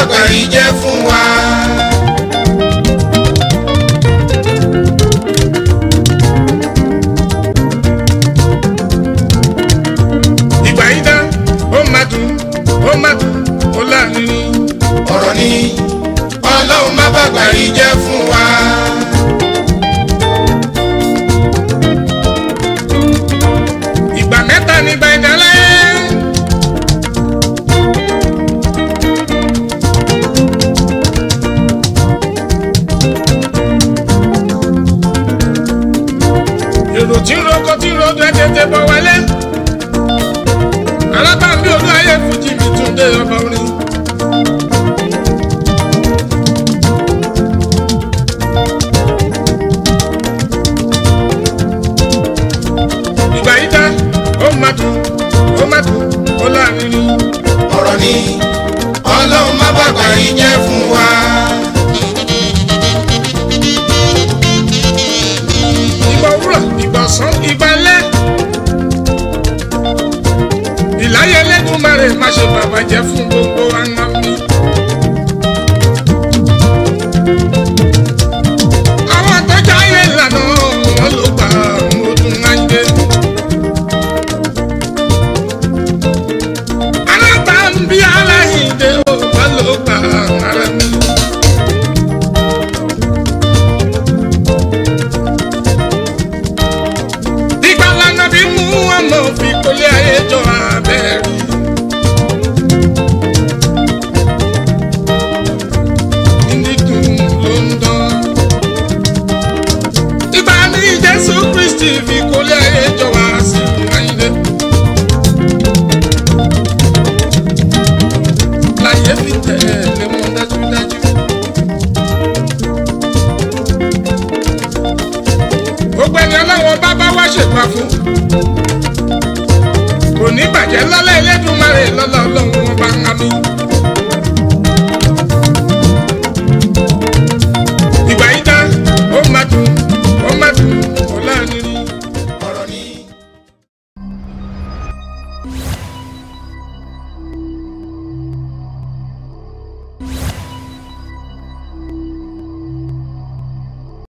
bàgbà yìí jẹ́ fún wa. ìgbà yìí dá ó má dùn ó láàrin ọ̀rọ̀ ni Ọlọ́run má bàgbà yìí jẹ́ fún wa. ìgbà mẹ́ta ní ìgbà ìdálẹ́. èrò tí ń roko tí ń rodo ẹ̀ tètè bọ̀ wálé. alábàámbí olú ayé fújì mi tún dé ọba orin. ìgbà yìí dá ó má dùn ó láàrin. ọ̀rọ̀ ni Ọlọ́run má bàgbà yìí jẹ́ fún wa. ìgbà òwúrọ̀ ìgbà ọ̀sán ìgbà alẹ́. ìláyé Elédùmarè má ṣe bàbá jẹ́ fún gbogbo àná mi. àwọn àtọ́jà ayé ìlànà wọn ló gbà ọdún ayé. alábàámbí aláìdè ó wọn ló gbà ara mi. ìgbàlànà bí mú ọmọ fi kólé ayé jọ abẹ́rẹ́. Dídùn ló ń dán. ìgbà ní Jésù Kristi fi kólé ayé jọ wá sí ayé. láyé fi tẹ̀lé mọ́ dájúdájú. gbogbo ẹni Ọlọ́run bá wá ṣèpá fún. kò ní bàjẹ́ lọ́lá Elédùmarè lọ́lá Ọlọ́run ọba ń hami.